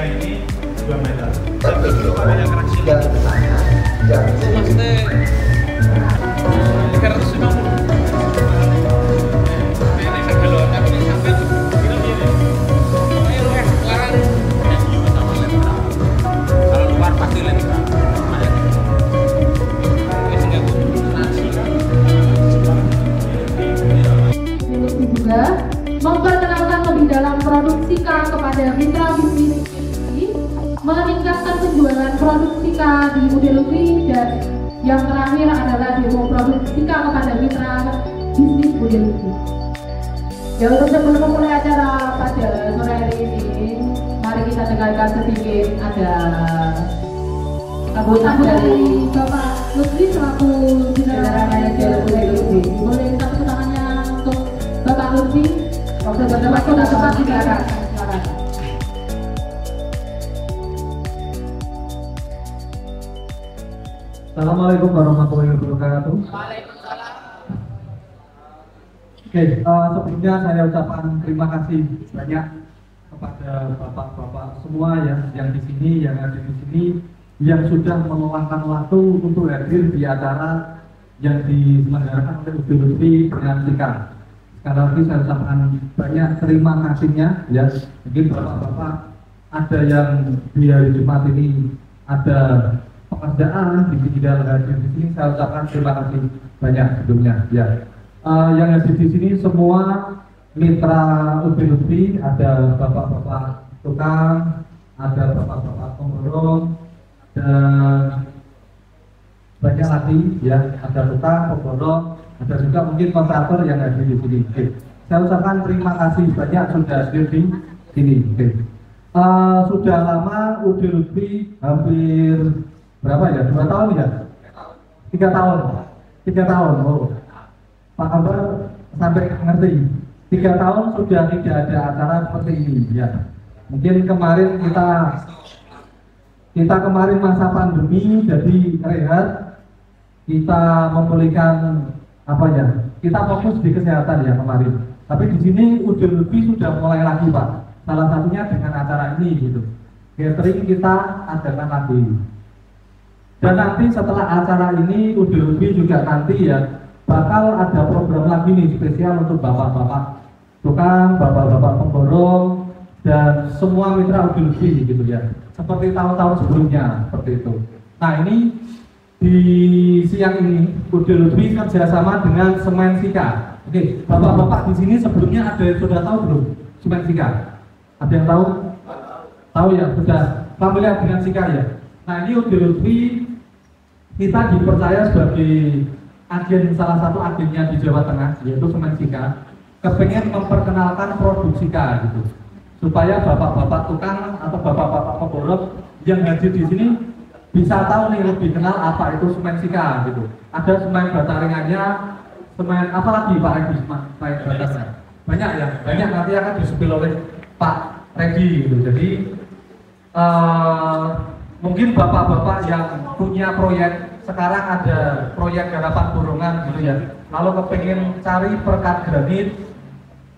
tiga ini 2 meter. Banyak keraksi. Maksudnya 350. Memperkenalkan lebih dalam produk Sika kepada mitra bisnis ini, meningkatkan penjualan produk Sika di Udelutri, dan yang terakhir adalah demo produk Sika kepada mitra bisnis Udelutri. Ya, untuk sebelum memulai acara pada sore hari ini, mari kita dengarkan sedikit ada sambutan dari Bapak Lutfi selaku General Manager Udelutri. Boleh tepuk tangannya untuk Bapak Lutfi. Waktu berdebat sudah cepat silakan. Assalamualaikum warahmatullahi wabarakatuh. Waalaikumsalam. Oke, sebelumnya saya ucapkan terima kasih banyak kepada bapak-bapak semua yang di sini, yang ada di sini, yang sudah meluangkan waktu untuk hadir di acara yang diselenggarakan oleh Udelutri dengan Sika. Sekali lagi saya ucapkan banyak terima kasihnya ya. Mungkin bapak-bapak ada yang di hari Jumat ini ada pekerjaan di sini dan hadir di sini, saya ucapkan terima kasih banyak sebelumnya ya. Yang hadir di sini semua mitra Udelutri, ada bapak-bapak tukang, ada bapak-bapak pemborong, dan banyak lagi ya, ada tukang, pemborong, ada juga mungkin kontraktor yang hadir di sini. Oke. Saya ucapkan terima kasih banyak sudah hadir di sini. Oke. Sudah lama Udelutri, hampir berapa ya? 2 tahun ya? 3 tahun. 3 tahun. Oh. Pak Kabar sampai ngerti. 3 tahun sudah tidak ada acara seperti ini ya. Mungkin kemarin kita kemarin masa pandemi jadi rehat, kita memulihkan apa ya, kita fokus di kesehatan ya kemarin. Tapi di sini Udelutri sudah mulai lagi Pak. Salah satunya dengan acara ini gitu. Catering kita adakan lagi. Dan nanti setelah acara ini Udelutri juga nanti ya bakal ada program lagi nih spesial untuk bapak-bapak tukang, bapak-bapak pemborong, dan semua mitra Udelutri gitu ya. Seperti tahun-tahun sebelumnya seperti itu. Nah ini di siang ini Udelutri kerjasama dengan Semen Sika. Oke, bapak-bapak di sini sebelumnya ada yang sudah tahu belum Semen Sika? Ada yang tahu? Tahu ya, sudah familiar dengan Sika ya. Nah ini Udelutri kita dipercaya sebagai agen, salah satu agennya di Jawa Tengah yaitu Semen Sika, kepengen memperkenalkan produk Sika gitu, supaya bapak-bapak tukang atau bapak-bapak pemborong yang hadir di sini bisa tahu nih, lebih kenal apa itu Semen Sika gitu. Ada semen bata ringannya, semen apa lagi Pak Regi, semen batasnya banyak ya, banyak nanti akan disupil oleh Pak Regi gitu. Jadi mungkin bapak-bapak yang punya proyek, sekarang ada proyek garapan borongan gitu ya, lalu kepengen cari perkat granit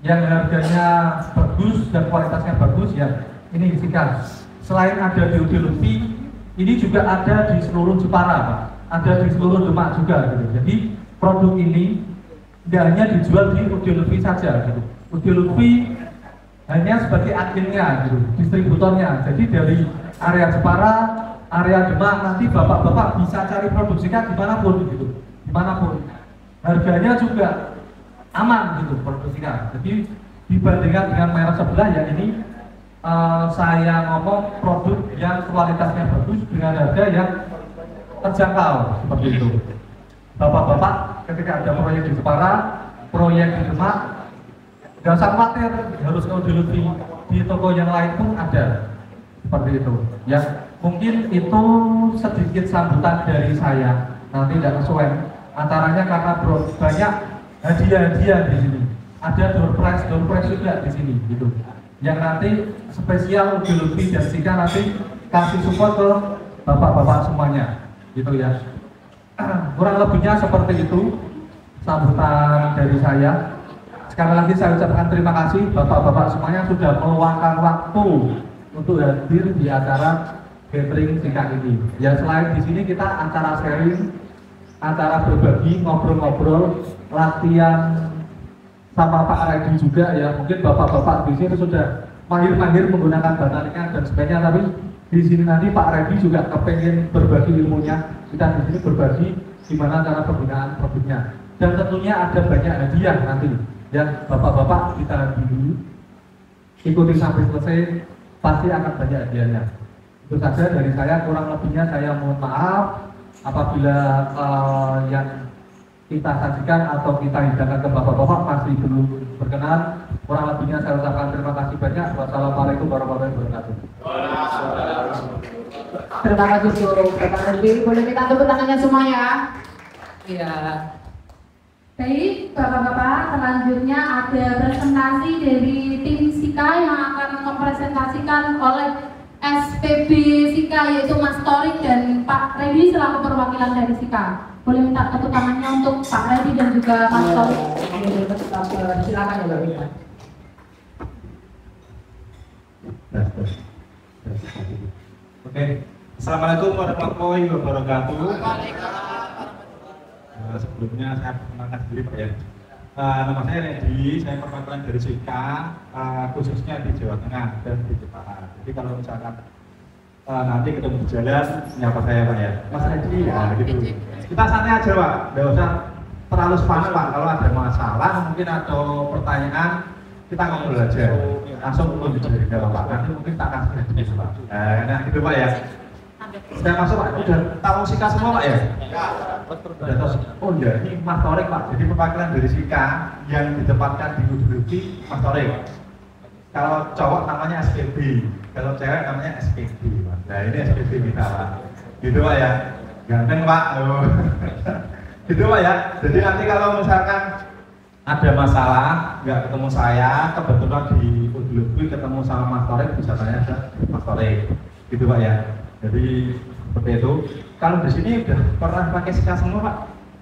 yang harganya bagus dan kualitasnya bagus ya, ini Sika. Selain ada di Udelutri, ini juga ada di seluruh Jepara Pak, ada di seluruh Demak juga gitu. Jadi produk ini tidak hanya dijual di Udelutri saja gitu. Udelutri hanya sebagai agennya gitu, distributornya. Jadi dari area Jepara, area Demak, nanti bapak-bapak bisa cari produk Sika dimanapun gitu, dimanapun. Harganya juga aman gitu produk Sika. Jadi dibandingkan dengan merek sebelah ya, ini saya ngomong produk yang kualitasnya bagus dengan harga yang terjangkau seperti itu. Bapak-bapak ketika ada proyek di Jepara, proyek di Demak, nggak usah khawatir harus ke Udelutri, di toko yang lain pun ada seperti itu ya. Mungkin itu sedikit sambutan dari saya, nanti tidak sesuai acaranya karena banyak hadiah-hadiah di sini, ada door prize juga di sini gitu, yang nanti spesial Udelutri dan Sika nanti kasih support ke bapak-bapak semuanya gitu ya. Kurang lebihnya seperti itu sambutan dari saya. Sekali lagi saya ucapkan terima kasih bapak-bapak semuanya sudah meluangkan waktu untuk hadir di acara gathering singkat ini. Ya selain di sini kita acara sharing, acara berbagi, ngobrol-ngobrol, latihan sama Pak Redi juga ya. Mungkin bapak-bapak di sini sudah mahir-mahir menggunakan bataringan dan sebagainya, tapi di sini nanti Pak Redi juga kepengen berbagi ilmunya. Kita di sini berbagi gimana cara penggunaan produknya. Dan tentunya ada banyak hadiah nanti yang bapak-bapak kita dulu ikuti sampai selesai, pasti akan banyak hadiahnya. Itu saja dari saya, kurang lebihnya saya mohon maaf apabila yang kita sajikan atau kita hidangkan ke bapak-bapak masih belum berkenan. Kurang lebihnya saya ucapkan terima kasih banyak. Wassalamualaikum warahmatullahi wabarakatuh. Terima kasih seluruh rekan Redi. Boleh kita tepuk tangannya semua ya? Iya. Baik, Bapak-Bapak, selanjutnya ada presentasi dari tim Sika yang akan mempresentasikan oleh SPB Sika, yaitu Mas Torik dan Pak Redi selaku perwakilan dari Sika. Boleh minta tepuk tangannya untuk Pak Redi dan juga Mas Torik. Silakan ya Mbak Wina. Oke, assalamualaikum warahmatullahi wabarakatuh. Sebelumnya saya perkenalkan diri Pak ya. Nama saya Redi, saya perwakilan dari Sika, khususnya di Jawa Tengah dan di Jepara. Jadi kalau misalkan nanti ketemu di jalan, nyapa saya Pak ya, Mas Redi ya gitu. Kita santai aja Pak, nggak usah terlalu spam Pak. Kalau ada masalah mungkin atau pertanyaan, kita ngobrol aja, langsung untuk dijari Pak. Nanti mungkin tak kasih jenis Pak. Nah gitu Pak ya. Sudah masuk Pak, udah tahu Sika semua Pak ya? Udah tahu. Oh iya, ini Mas Torik Pak. Jadi perwakilan dari Sika yang ditempatkan di Uduluki Mas Torik. Kalau cowok namanya SPB, kalau cewek namanya SPB Pak. Nah ini SPB kita Pak. Gitu Pak ya. Ganteng Pak. Gitu Pak ya. Jadi nanti kalau misalkan ada masalah nggak ketemu saya, kebetulan di Uduluki ketemu sama Mas Torik, bisa tanya ke Mas Torik. Gitu Pak ya. Jadi seperti itu. Kalau di sini udah pernah pakai Sika semua Pak?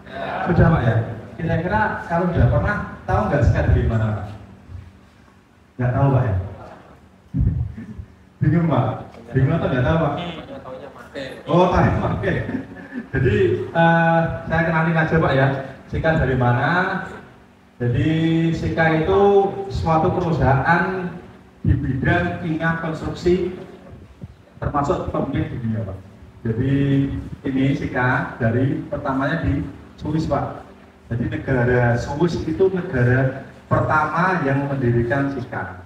Ya. Sudah Pak ya. Kira-kira kalau udah pernah, tahu nggak Sika dari mana Pak? Nggak tahu Pak ya. Bingung Pak. Bingung atau nggak tahu Pak? Oh tahu pakai. Jadi saya kenalin aja Pak ya. Sika dari mana? Jadi Sika itu suatu perusahaan di bidang kimia konstruksi, termasuk pemilik dunia Pak. Jadi ini Sika dari pertamanya di Swiss Pak. Jadi negara Swiss itu negara pertama yang mendirikan Sika.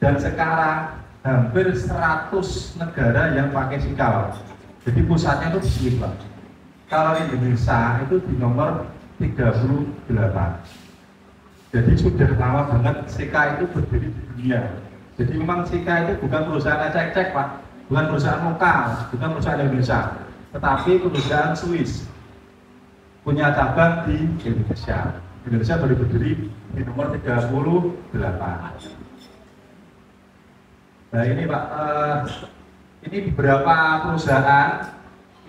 Dan sekarang hampir 100 negara yang pakai Sika Pak. Jadi pusatnya itu di Swiss Pak. Kalau Indonesia itu di nomor 38. Jadi sudah lama banget Sika itu berdiri di dunia. Jadi memang Sika itu bukan perusahaan ecek-ecek Pak. Bukan perusahaan lokal, bukan perusahaan Indonesia, tetapi perusahaan Swiss punya cabang di Indonesia. Indonesia baru berdiri di nomor 38. Nah ini Pak, ini beberapa perusahaan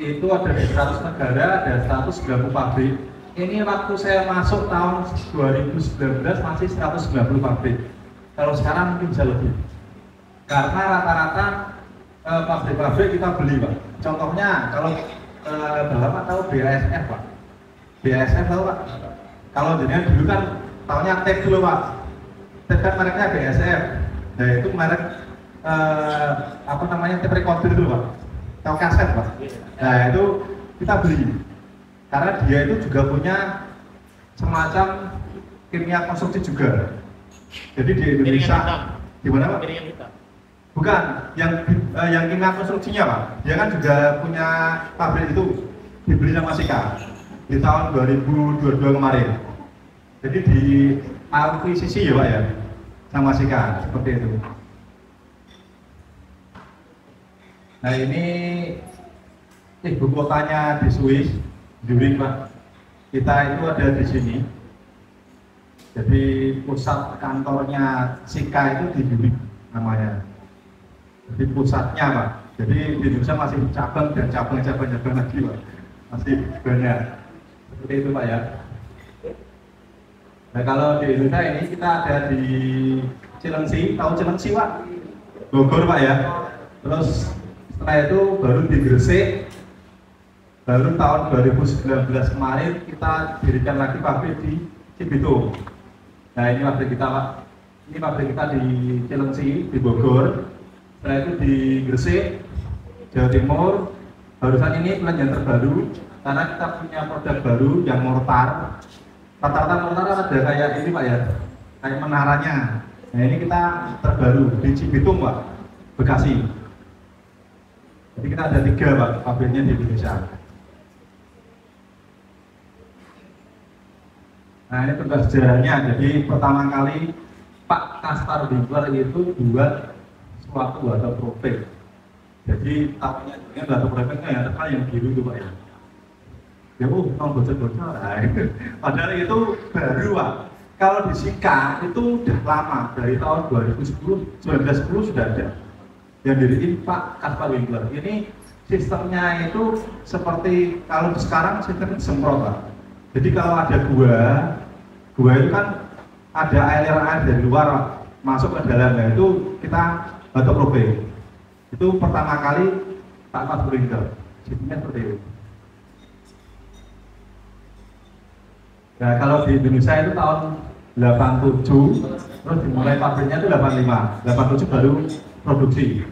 itu ada di 100 negara dan 190 pabrik. Ini waktu saya masuk tahun 2019 masih 190 pabrik. Kalau sekarang mungkin bisa lebih, karena rata-rata pabrik-pabrik kita beli Pak. Contohnya kalau Bapak tahu BASF Pak. BASF tahu Pak? Kalau jadinya dulu kan tahunya tape dulu Pak. Tape kan mereknya BASF. Nah itu merek apa namanya, tape recorder dulu Pak. Tahu kaset Pak. Nah itu kita beli. Karena dia itu juga punya semacam kimia konstruksi juga. Jadi di Indonesia gimana Pak? Bukan, yang kimia konstruksinya Pak. Dia kan juga punya pabrik itu, dibeli sama Sika di tahun 2022 kemarin. Jadi di akuisisi ya Pak ya, sama Sika, seperti itu. Nah ini ibu kotanya di Swiss, Zurich Pak. Kita itu ada di sini. Jadi pusat kantornya Sika itu di Zurich namanya. Jadi pusatnya Pak. Jadi di Indonesia masih cabang dan cabang lagi Pak. Masih banyak. Seperti itu Pak ya. Nah kalau di Indonesia ini kita ada di Cilengsi. Tahu Cilengsi Pak? Bogor Pak ya. Terus setelah itu baru di Gresik. Baru tahun 2019 kemarin kita dirikan lagi pabrik di Cibitung. Nah ini pabrik kita Pak. Ini pabrik kita di Cilengsi, di Bogor. Setelah itu di Gresik, Jawa Timur. Barusan ini pelajaran terbaru karena kita punya produk baru yang mortar. Rata-rata mortar ada kayak ini Pak ya, kayak menaranya. Nah ini kita terbaru di Cibitung Pak, Bekasi. Jadi kita ada 3 Pak pabriknya di Indonesia. Nah ini tugas sejarahnya. Jadi pertama kali Pak Kaspar Winkler itu buat suatu waterproofing. Jadi tahunya dengan waterproofingnya yang terkenal yang biru itu Pak ya. Ya mau bocor-bocor. Padahal itu baru Pak. Kalau di Sika itu udah lama, dari tahun 1910 sudah ada. Yang diriin Pak Kaspar Winkler. Ini sistemnya itu seperti kalau sekarang sistem semprot Pak. Jadi kalau ada gua itu kan ada air dari luar masuk ke dalam, nah itu kita waterproofing. Itu pertama kali Pak Kaspar Winkler. Sistemnya seperti itu. Nah kalau di Indonesia itu tahun 87, terus dimulai pabriknya itu 85, 87 baru produksi.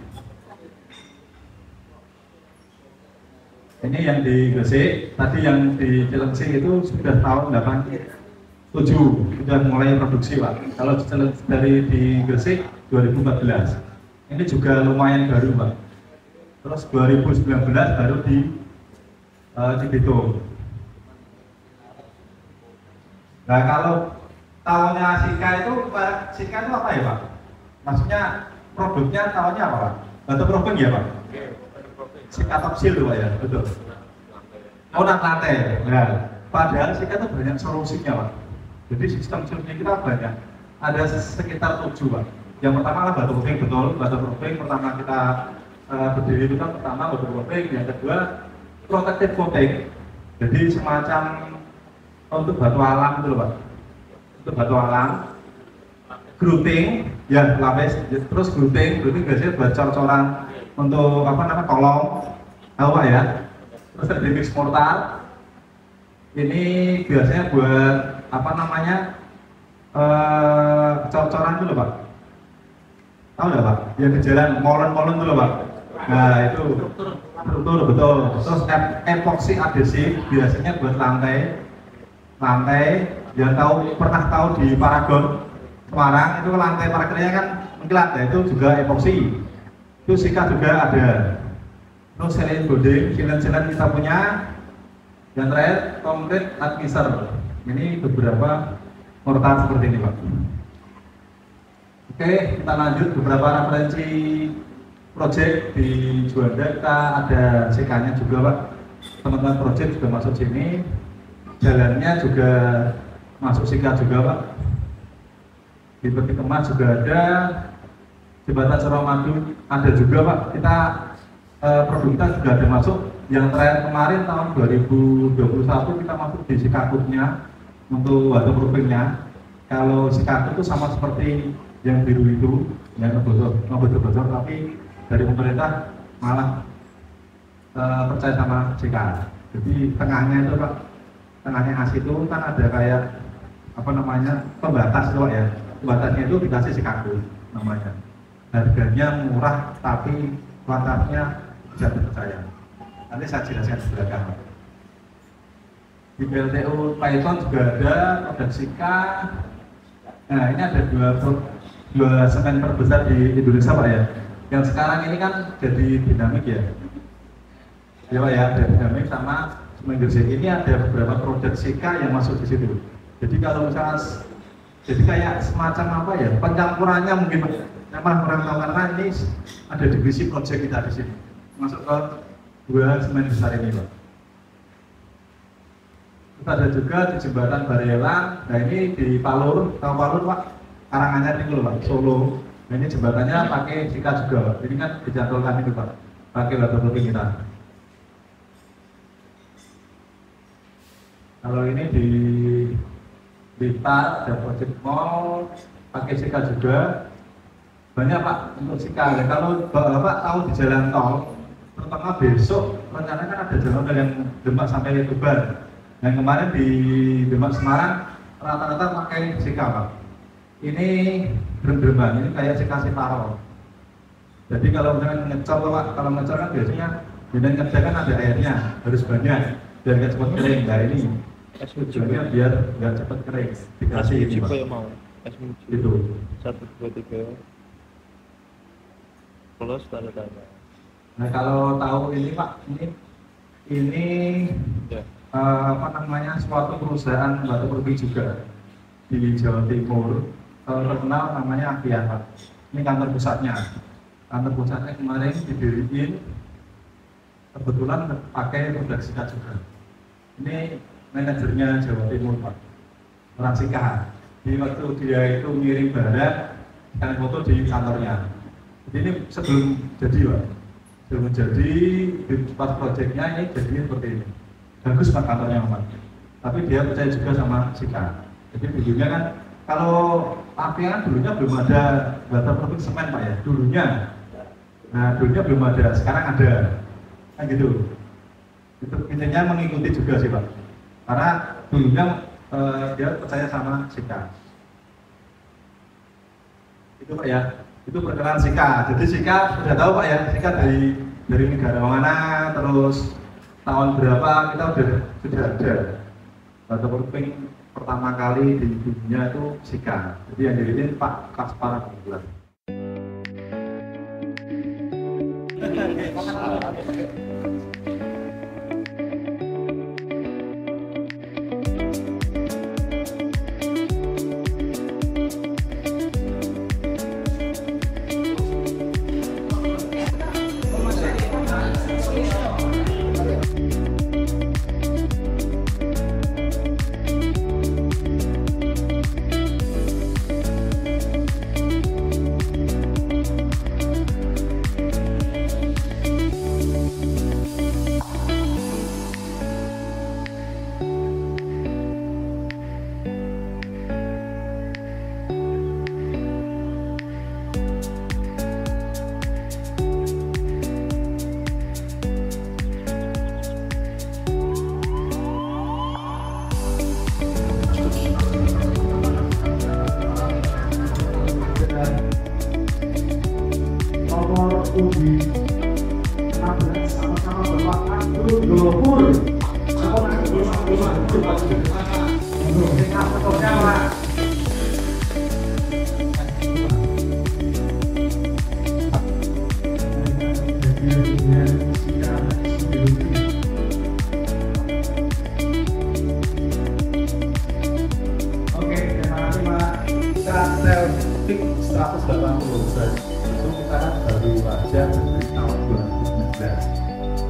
Ini yang di Gresik, tadi yang di Cilengsi itu sudah tahun 87 sudah mulai produksi Pak. Kalau dari di Gresik 2014. Ini juga lumayan baru Pak. Terus 2019 baru di Cibitung. Nah kalau tahunnya Sika itu apa ya Pak? Maksudnya produknya tahunnya apa Pak? Waterproofing ya Pak? Sika Topsil Pak ya, betul. Oh lantai. Nah, padahal Sika itu banyak solusinya Pak. Jadi sistem solusinya kita banyak. Ada sekitar 7 Pak. Yang pertama adalah waterproofing, betul. Waterproofing pertama kita berdiri itu kan pertama waterproofing, yang kedua protective coating. Jadi semacam untuk batu alam itu Pak. Untuk batu alam. Grouting, ya lapis. Terus grouting biasanya buat cor-coran untuk apa namanya kolom, tahu Pak ya. Terus ada mix mortar. Ini biasanya buat apa namanya cor-coran dulu Pak. Tahu nggak Pak? Yang di jalan molen-molen dulu Pak. Nah itu struktur betul. Terus epoxy adhesif biasanya buat lantai. Yang pernah tahu di Paragon Semarang itu lantai parkirnya kan mengkilat, ya itu juga epoxy. Itu Sika juga ada. Terus silane bonding, silane kita punya. Yang terakhir konkret admixer. Ini beberapa mortar seperti ini Pak. Oke, kita lanjut beberapa referensi project di Juanda. Kita ada CK-nya juga Pak. Teman-teman project juga masuk sini. Jalannya juga masuk Sika juga Pak. Di Peti Kemas juga ada. Jembatan Suramadu ada juga Pak. Kita produk kita juga ada masuk. Yang terakhir kemarin tahun 2021 kita masuk di Sikakutnya untuk waterproofingnya. Kalau Sikakut itu sama seperti yang biru itu, yang ngebocor, tapi dari pemerintah malah percaya sama CK. Jadi tengahnya itu Pak, tengahnya as itu kan ada kayak apa namanya pembatas itu Pak ya. Pembatasnya itu dikasih Sikakut namanya. Harganya murah tapi kualitasnya bisa dipercaya. Nanti saya jelaskan di belakang. Di PLTU Python juga ada produk Sika. Nah ini ada dua semen terbesar di Indonesia Pak ya. Yang sekarang ini kan jadi dinamik ya. Ya Pak ya, ada dinamik sama semen Gresik. Ini ada beberapa produk Sika yang masuk di situ. Jadi kalau misalnya jadi kayak semacam apa ya, pencampurannya mungkin yang kurang tahu karena ini ada divisi project kita di sini. Masuk ke dua semen besar ini Pak. Terus ada juga di jembatan Barelang. Nah ini di Palur, tahu Palur Pak? Karanganyar ini loh Pak, Solo. Nah ini jembatannya pakai Sika juga Pak. Ini kan dijadwalkan itu Pak, pakai waterproofing kita. Kalau ini di Blitar ada project mall pakai Sika juga. banyak Pak untuk Sika. Kalau Bapak tahu di jalan tol, terutama besok rencananya kan ada jalan tol yang Demak sampai Tuban. Yang kemarin di Demak Semarang rata-rata pakai Sika Pak. Ini berem-bereman, ini kayak Sika Sitaro. Jadi kalau misalnya ngecor Pak, kalau ngecor kan biasanya dengan ngecor kan ada airnya, harus banyak biar nggak cepat kering. Nah ini tujuannya biar nggak cepat kering. Dikasih ini Pak. Mau Itu 1, 2, 3 plus tanda tanda. Nah kalau tahu ini Pak, ini Ya. apa namanya suatu perusahaan batu putih juga di Jawa Timur, terkenal namanya Avian Pak. Ini kantor pusatnya. Kantor pusatnya kemarin didiriin, kebetulan pakai produk Sika juga. Ini manajernya Jawa Timur Pak, orang Sika. Di waktu dia itu ngirim barang, kan foto di kantornya. Jadi ini sebelum jadi Pak, sebelum jadi pas proyeknya ini jadinya seperti ini. Bagus Pak kantornya Pak, tapi dia percaya juga sama Sika. Jadi dulunya kan kalau Avian dulunya belum ada waterproofing semen Pak ya, dulunya. Nah dulunya belum ada, sekarang ada, kan gitu. Itu intinya mengikuti juga sih Pak, karena dulunya dia percaya sama Sika. Itu Pak ya, itu perkenalan Sika. Jadi Sika sudah tahu Pak ya, Sika dari negara mana, terus tahun berapa kita sudah ada waterproofing pertama kali di dunia itu Sika. Jadi yang diriin Pak Kaspar kebetulan. Nomor uji 16 sama-sama Bapak Abdul Gopur. Apa namanya? Oke, terima kasih Pak. Kita selfie 180 Pak. Itu kita kan baru aja dari tahun 2019.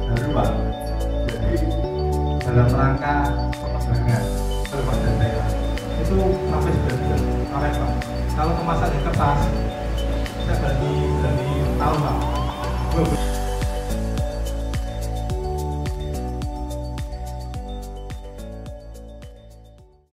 Baru Pak. Jadi dalam rangka pengembangan berbagai daerah itu sampai sudah kawet Pak. Kalau kemasan di kertas, saya berani tahu Pak.